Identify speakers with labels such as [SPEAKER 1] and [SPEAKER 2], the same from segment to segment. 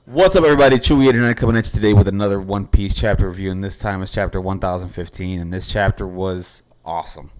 [SPEAKER 1] What's up, everybody? Chewy Internet coming at you today with another One Piece chapter review, and this time it's chapter 1015, and this chapter was awesome.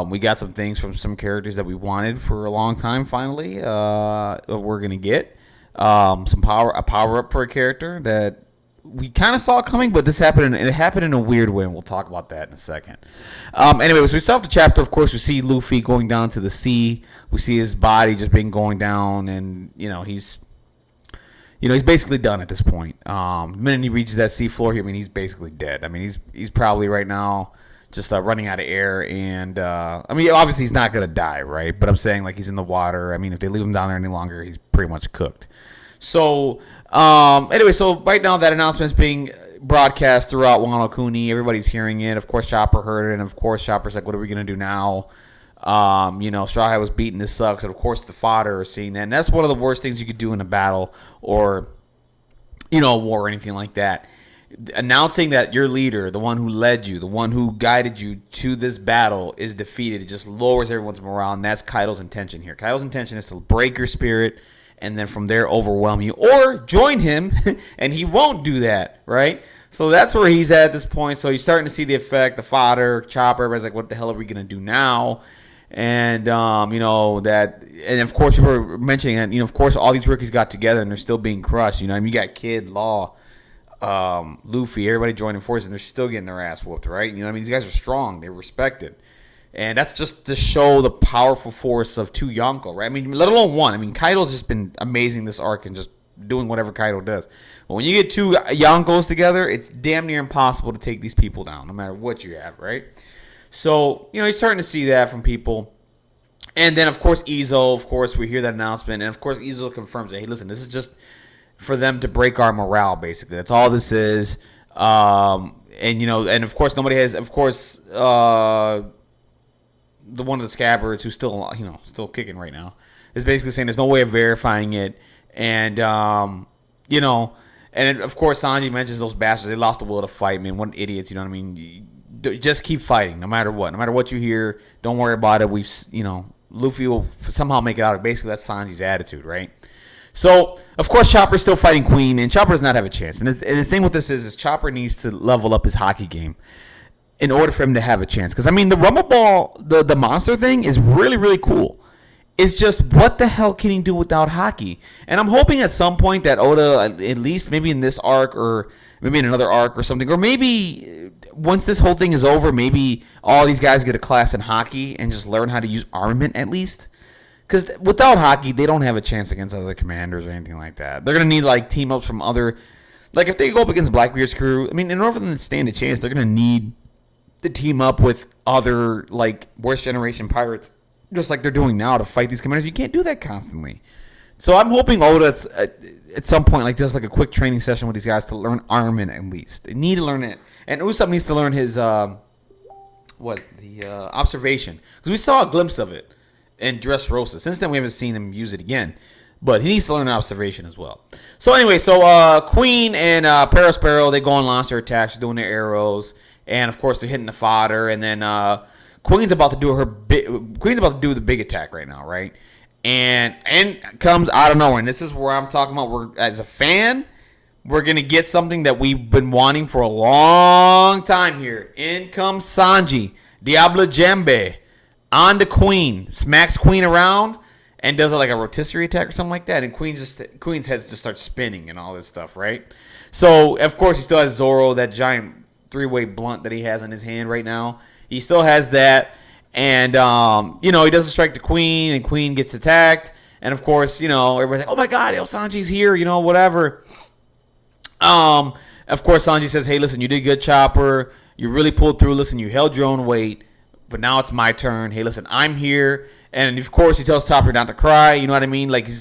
[SPEAKER 1] We got some things from some characters that we wanted for a long time. Finally, we're gonna get a power up for a character that we kind of saw coming, but this happened. It happened in a weird way, and we'll talk about that in a second. Anyway, so we start the chapter. Of course, we see Luffy going down to the sea. We see his body just being going down, and he's basically done at this point. The minute he reaches that seafloor, he's basically dead. He's probably right now just running out of air, and obviously he's not gonna die, right? But I'm saying, like, he's in the water. If they leave him down there any longer, he's pretty much cooked. So anyway, so right now that announcement is being broadcast throughout Wano Kuni. Everybody's hearing it. Of course, Chopper heard it, and of course, Chopper's like, "What are we gonna do now?" Straw Hat was beaten. This sucks. And of course, the fodder are seeing that. And that's one of the worst things you could do in a battle or, a war or anything like that. Announcing that your leader, the one who led you, the one who guided you to this battle, is defeated. It just lowers everyone's morale. And that's Kaido's intention here. Kaido's intention is to break your spirit and then from there overwhelm you, or join him, and he won't do that, right? So that's where he's at this point. So you're starting to see the effect, the fodder, Chopper. Everybody's like, what the hell are we going to do now? And, and of course, people were mentioning that, of course, all these rookies got together and they're still being crushed. You got Kid, Law, Luffy, everybody joining forces, and they're still getting their ass whooped, right? These guys are strong. They're respected. And that's just to show the powerful force of two Yonko, right? Let alone one. Kaido's just been amazing this arc and just doing whatever Kaido does. But when you get two Yonkos together, it's damn near impossible to take these people down, no matter what you have, right? So, he's starting to see that from people. And then, of course, Izo, we hear that announcement. And, of course, Izo confirms that, hey, listen, this is just for them to break our morale, basically. That's all this is. And, of course, nobody has, the one of the scabbards who's still, still kicking right now, is basically saying there's no way of verifying it. And, and of course, Sanji mentions those bastards. They lost the will to fight, man. What idiots, Just keep fighting, no matter what. No matter what you hear, don't worry about it. Luffy will somehow make it out. Basically, that's Sanji's attitude, right? So, of course, Chopper's still fighting Queen, and Chopper does not have a chance. And the thing with this is Chopper needs to level up his hockey game in order for him to have a chance. Because, the Rumble Ball, the monster thing is really, really cool. It's just, what the hell can he do without hockey? And I'm hoping at some point that Oda, at least maybe in this arc or maybe in another arc or something, or maybe once this whole thing is over, maybe all these guys get a class in hockey and just learn how to use armament at least. Because without hockey, they don't have a chance against other commanders or anything like that. They're going to need, team ups from other... if they go up against Blackbeard's crew, in order for them to stand a chance, they're going to need to team up with other, worst generation pirates, just like they're doing now to fight these commanders. You can't do that constantly. So I'm hoping Oda at some point does a quick training session with these guys to learn armament at least. They need to learn it, and Usopp needs to learn his observation, because we saw a glimpse of it in Dressrosa. Since then we haven't seen him use it again, but he needs to learn observation as well. So anyway, Queen and Perospero, they go and launch their attacks, doing their arrows, and of course they're hitting the fodder, and then Queen's about to do the big attack right now, right? And comes out of nowhere. And this is where I'm talking about, as a fan, we're going to get something that we've been wanting for a long time here. In comes Sanji, Diablo Jambe, on the Queen, smacks Queen around, and does a rotisserie attack or something like that. And Queen's head just starts spinning and all this stuff, right? So, of course, he still has Zoro, that giant three-way blunt that he has in his hand right now. He still has that. And, he doesn't strike the Queen, and Queen gets attacked. And, of course, everybody's like, oh, my God, Sanji's here, whatever. Of course, Sanji says, hey, listen, you did good, Chopper. You really pulled through. Listen, you held your own weight. But now it's my turn. Hey, listen, I'm here. And, of course, he tells Chopper not to cry. You know what I mean? And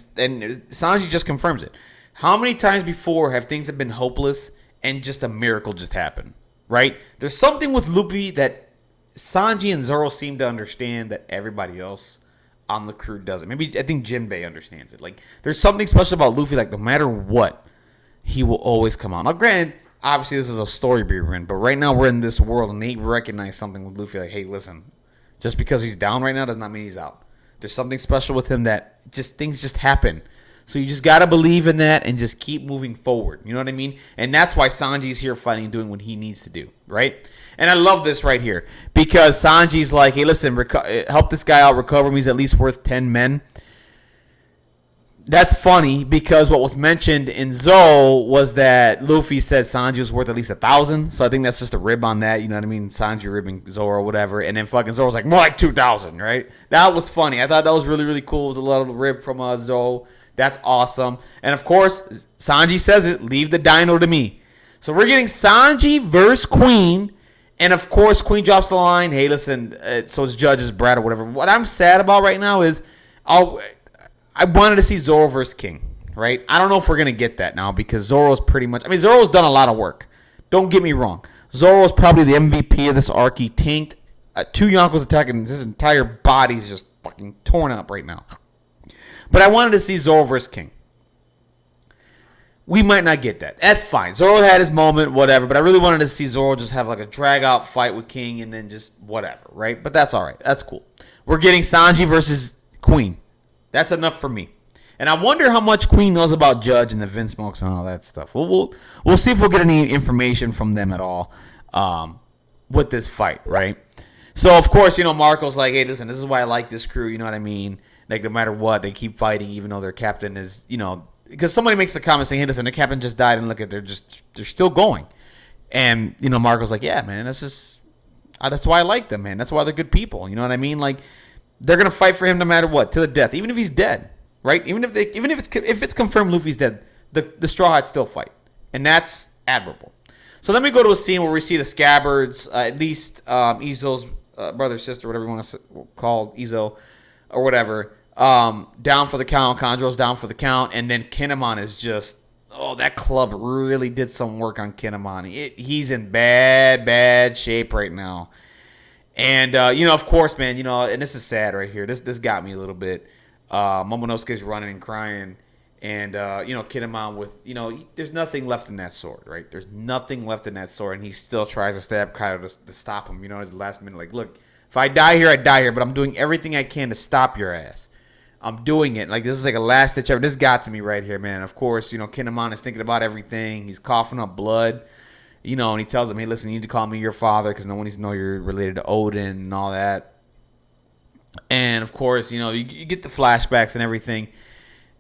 [SPEAKER 1] Sanji just confirms it. How many times before have things been hopeless and just a miracle just happened, right? There's something with Luffy that Sanji and Zoro seem to understand that everybody else on the crew doesn't. Maybe I think Jinbei understands it. There's something special about Luffy. No matter what, he will always come out. Now, granted, obviously this is a story we're in, but right now we're in this world and they recognize something with Luffy. Hey, listen, just because he's down right now does not mean he's out. There's something special with him that things just happen. So you just got to believe in that and just keep moving forward. You know what I mean? And that's why Sanji's here fighting and doing what he needs to do, right? And I love this right here because Sanji's like, hey, listen, help this guy out, recover him. He's at least worth 10 men. That's funny because what was mentioned in Zou was that Luffy said Sanji was worth at least 1,000. So I think that's just a rib on that. You know what I mean? Sanji ribbing Zou or whatever. And then fucking Zou was like, more like 2,000, right? That was funny. I thought that was really, really cool. It was a little rib from Zou. That's awesome. And of course, Sanji says it, leave the dino to me. So we're getting Sanji versus Queen. And of course, Queen drops the line, hey, listen, so it's Judge's brat or whatever. What I'm sad about right now is I wanted to see Zoro versus King, right? I don't know if we're going to get that now because Zoro's pretty much... I mean, Zoro's done a lot of work. Don't get me wrong. Zoro's probably the MVP of this arc. He tanked 2 Yonkos attacking. His entire body's just fucking torn up right now. But I wanted to see Zoro versus King. We might not get that. That's fine. Zoro had his moment, whatever. But I really wanted to see Zoro just have like a drag-out fight with King and then just whatever, right? But that's all right. That's cool. We're getting Sanji versus Queen. That's enough for me. And I wonder how much Queen knows about Judge and the Vince Smokes and all that stuff. We'll see if we'll get any information from them at all with this fight, right? So, of course, you know, Marco's like, hey, listen, this is why I like this crew. You know what I mean? Like, no matter what, they keep fighting even though their captain is, you know... Because somebody makes a comment saying, hey, listen, their captain just died, and look at they're still going. And, you know, Marco's like, yeah, man, that's why I like them, man. That's why they're good people. You know what I mean? Like, they're going to fight for him no matter what, to the death, even if he's dead, right? Even if it's confirmed Luffy's dead, the Straw Hats still fight. And that's admirable. So then we go to a scene where we see the scabbards, at least Izo's brother, sister, whatever you want to call Izo, or whatever, down for the count. Kanjo's down for the count. And then Kinemon is just, that club really did some work on Kinemon. He's in bad shape right now. And, you know, of course, man, you know, and this is sad right here. This got me a little bit. Momonosuke's running and crying. And, you know, Kinemon with, you know, there's nothing left in that sword, right? There's nothing left in that sword. And he still tries to stab Kaido to stop him, you know, at the last minute. Like, look, if I die here, I die here. But I'm doing everything I can to stop your ass. I'm doing it. Like, this is like a last-ditch effort. This got to me right here, man. Of course, you know, Kinemon is thinking about everything. He's coughing up blood. You know, and he tells him, hey, listen, you need to call me your father because no one needs to know you're related to Odin and all that. And, of course, you know, you get the flashbacks and everything.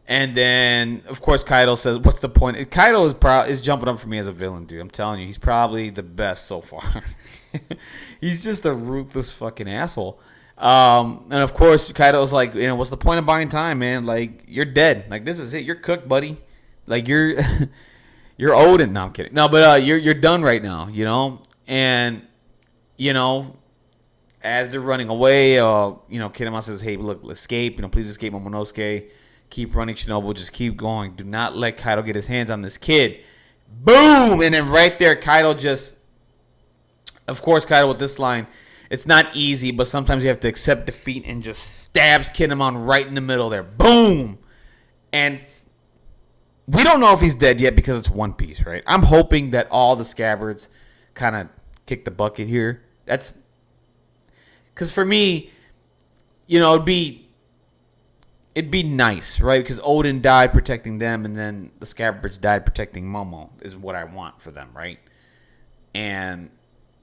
[SPEAKER 1] And then, of course, Kaido says, what's the point? Kaido is jumping up for me as a villain, dude. I'm telling you, he's probably the best so far. He's just a ruthless fucking asshole. And of course, Kaido's like, you know, what's the point of buying time, man? Like, you're dead. Like, this is it. You're cooked, buddy. Like, you're Odin. No, I'm kidding. No, but you're done right now, you know? And, you know, as they're running away, you know, Kinemon says, hey, look, escape. You know, please escape Momonosuke. Keep running, Shinobu. Just keep going. Do not let Kaido get his hands on this kid. Boom! And then right there, Kaido just... Of course, Kaido with this line... It's not easy, but sometimes you have to accept defeat and just stabs Kinemon right in the middle there. Boom! And we don't know if he's dead yet because it's One Piece, right? I'm hoping that all the scabbards kind of kick the bucket here. That's... Because for me, you know, it'd be nice, right? Because Odin died protecting them, and then the scabbards died protecting Momo is what I want for them, right? And...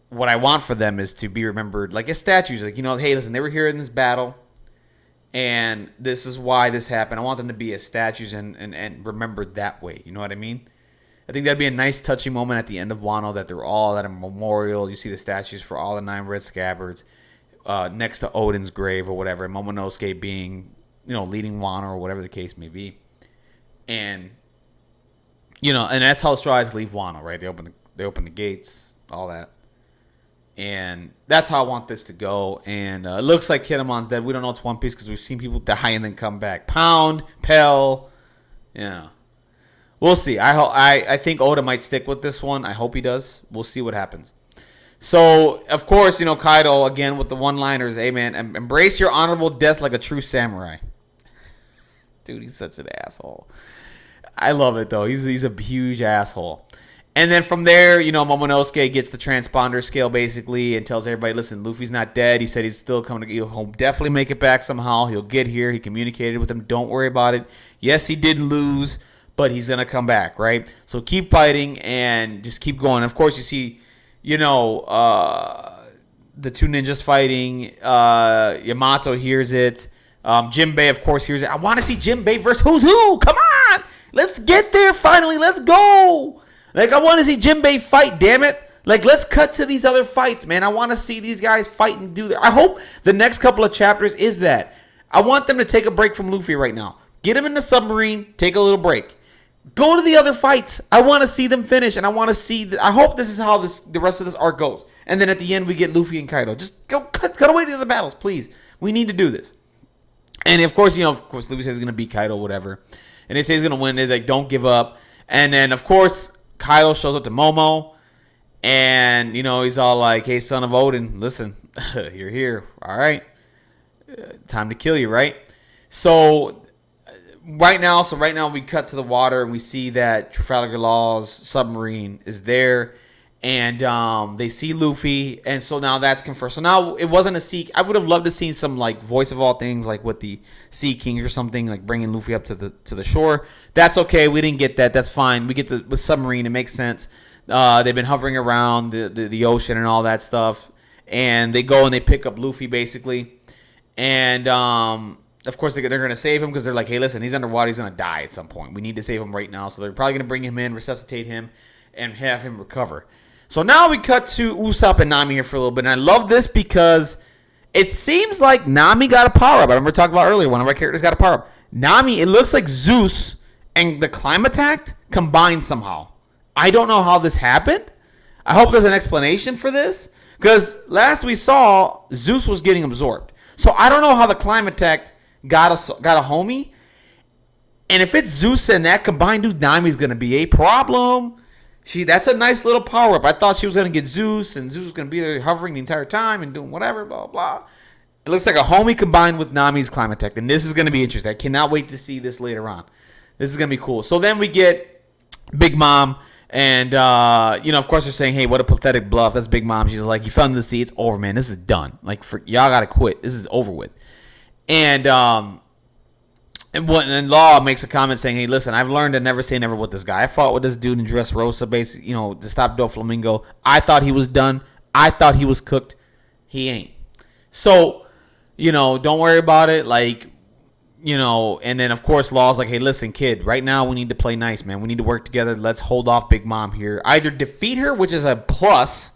[SPEAKER 1] what I want for them is to be remembered like as statues. Like, you know, hey, listen, they were here in this battle, and this is why this happened. I want them to be as statues and remembered that way. You know what I mean? I think that'd be a nice, touching moment at the end of Wano that they're all at a memorial. You see the statues for all the 9 red scabbards next to Odin's grave or whatever. And Momonosuke being, you know, leading Wano or whatever the case may be. And, you know, and that's how Straw Hats leave Wano, right? They open the gates, all that. And that's how I want this to go. And it looks like Kinemon's dead. We don't know it's One Piece because we've seen people die and then come back. Pound, Pell, yeah. We'll see. I think Oda might stick with this one. I hope he does. We'll see what happens. So, of course, you know, Kaido, again, with the one-liners. Hey, man, embrace your honorable death like a true samurai. Dude, he's such an asshole. I love it, though. He's a huge asshole. And then from there, Momonosuke gets the transponder scale basically and tells everybody, listen, Luffy's not dead. He said he's still coming. He'll definitely make it back somehow. He'll get here. He communicated with him. Don't worry about it. Yes, he did lose, but he's going to come back, right? So keep fighting and just keep going. Of course, you see, the two ninjas fighting. Yamato hears it. Jinbei, of course, hears it. I want to see Jinbei versus who's who. Come on. Let's get there finally. Let's go. Like, I want to see Jinbei fight, damn it. Like, let's cut to these other fights, man. I want to see these guys fight and do that. I hope the next couple of chapters is that. I want them to take a break from Luffy right now. Get him in the submarine. Take a little break. Go to the other fights. I want to see them finish, and I want to see. I hope this is how the rest of this arc goes. And then at the end, we get Luffy and Kaido. Just go cut away to the other battles, please. We need to do this. And, of course, Luffy says he's going to beat Kaido, whatever. And they say he's going to win. They're like, don't give up. And then, of course, Kaido shows up to Momo, and, he's all like, hey, son of Odin, listen, you're here. All right. Time to kill you, right? So right now we cut to the water, and we see that Trafalgar Law's submarine is there, and they see Luffy, and so now that's confirmed. So now it wasn't a sea. I would have loved to see some, like, voice of all things, like with the Sea King or something, like bringing Luffy up to the shore. That's okay. We didn't get that. That's fine. We get the submarine. It makes sense. They've been hovering around the ocean and all that stuff, and they go and they pick up Luffy basically, and of course they're going to save him because they're like, hey, listen, he's underwater. He's going to die at some point. We need to save him right now. So they're probably going to bring him in, resuscitate him, and have him recover. So now we cut to Usopp and Nami here for a little bit. And I love this because it seems like Nami got a power-up. I remember talking about earlier, one of our characters got a power-up. Nami, it looks like Zeus and the Climatact combined somehow. I don't know how this happened. I hope there's an explanation for this. Because last we saw, Zeus was getting absorbed. So I don't know how the Climatact got a homie. And if it's Zeus and that combined dude, Nami's going to be a problem. That's a nice little power-up. I thought she was going to get Zeus, and Zeus was going to be there hovering the entire time and doing whatever, blah, blah. It looks like a homie combined with Nami's Climatact, and this is going to be interesting. I cannot wait to see this later on. This is going to be cool. So then we get Big Mom, and, of course they're saying, hey, what a pathetic bluff. That's Big Mom. She's like, you fell into the sea. It's over, man. This is done. Like, y'all got to quit. This is over with. And Law makes a comment saying, hey, listen, I've learned to never say never with this guy. I fought with this dude in Dressrosa, basically, to stop Doflamingo. I thought he was done. I thought he was cooked. He ain't. So, don't worry about it. Like, and then, of course, Law's like, hey, listen, kid, right now we need to play nice, man. We need to work together. Let's hold off Big Mom here. Either defeat her, which is a plus,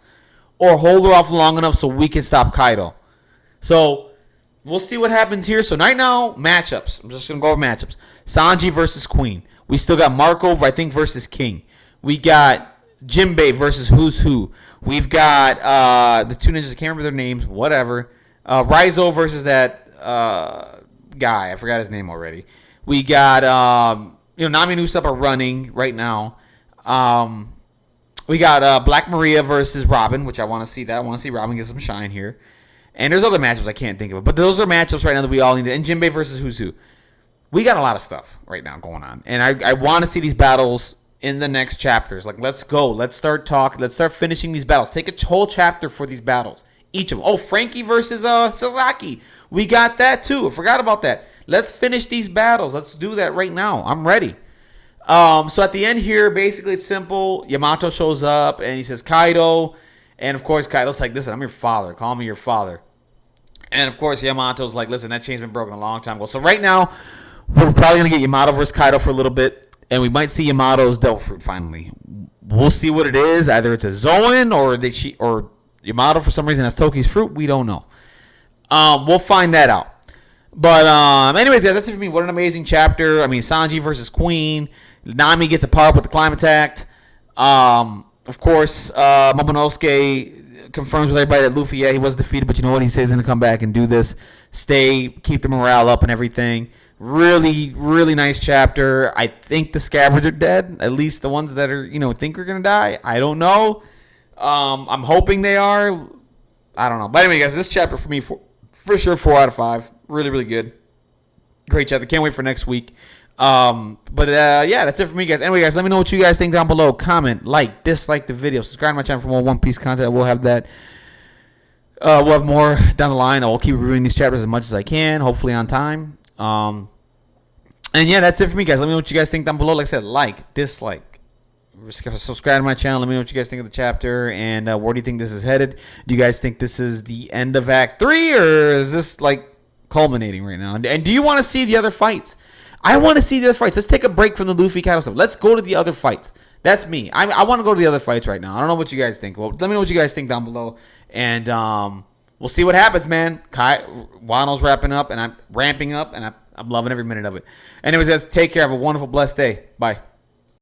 [SPEAKER 1] or hold her off long enough so we can stop Kaido. So we'll see what happens here. So right now, matchups. I'm just going to go over matchups. Sanji versus Queen. We still got Marco, I think, versus King. We got Jinbei versus Who's Who. We've got the two ninjas. I can't remember their names. Whatever. Raizo versus that guy. I forgot his name already. We got, Nami and Usopp are running right now. We got Black Maria versus Robin, which I want to see that. I want to see Robin get some shine here. And there's other matchups I can't think of. But those are matchups right now that we all need to. And Jinbei versus Who's Who. We got a lot of stuff right now going on. And I want to see these battles in the next chapters. Like, let's go. Let's start talking. Let's start finishing these battles. Take a whole chapter for these battles. Each of them. Oh, Frankie versus Sasaki. We got that too. I forgot about that. Let's finish these battles. Let's do that right now. I'm ready. So at the end here, basically it's simple. Yamato shows up and he says, Kaido. And, of course, Kaido's like, listen, I'm your father. Call me your father. And, of course, Yamato's like, listen, that chain's been broken a long time ago. So right now, we're probably going to get Yamato versus Kaido for a little bit. And we might see Yamato's Devil Fruit finally. We'll see what it is. Either it's a Zoan or Yamato for some reason has Toki's fruit. We don't know. We'll find that out. But anyways, guys, that's it for me. What an amazing chapter. I mean, Sanji versus Queen. Nami gets a power-up with the Climatact. Of course, Momonosuke confirms with everybody that Luffy, he was defeated, but you know what? He says he's going to come back and do this. Keep the morale up and everything. Really, really nice chapter. I think the scabbards are dead, at least the ones that are, think are going to die. I don't know. I'm hoping they are. I don't know. But anyway, guys, this chapter for me, for sure, 4 out of 5. Really, really good. Great chapter. Can't wait for next week. Yeah, that's it for me, guys. Anyway, guys, let me know what you guys think down below. Comment, like, dislike the video, subscribe to my channel for more One Piece content. We'll have that. We'll have more down the line. I'll keep reviewing these chapters as much as I can, hopefully on time. And yeah, that's it for me, guys. Let me know what you guys think down below. Like I said, like, dislike, subscribe to my channel. Let me know what you guys think of the chapter, and where do you think this is headed? Do you guys think this is the end of Act 3, or is this like culminating right now? And do you want to see the other fights? I want to see the other fights. Let's take a break from the Luffy Kaido stuff. Let's go to the other fights. That's me. I want to go to the other fights right now. I don't know what you guys think. Well, let me know what you guys think down below, and we'll see what happens, man. Wano's wrapping up, and I'm ramping up, and I'm loving every minute of it. Anyways, guys, take care. Have a wonderful, blessed day. Bye.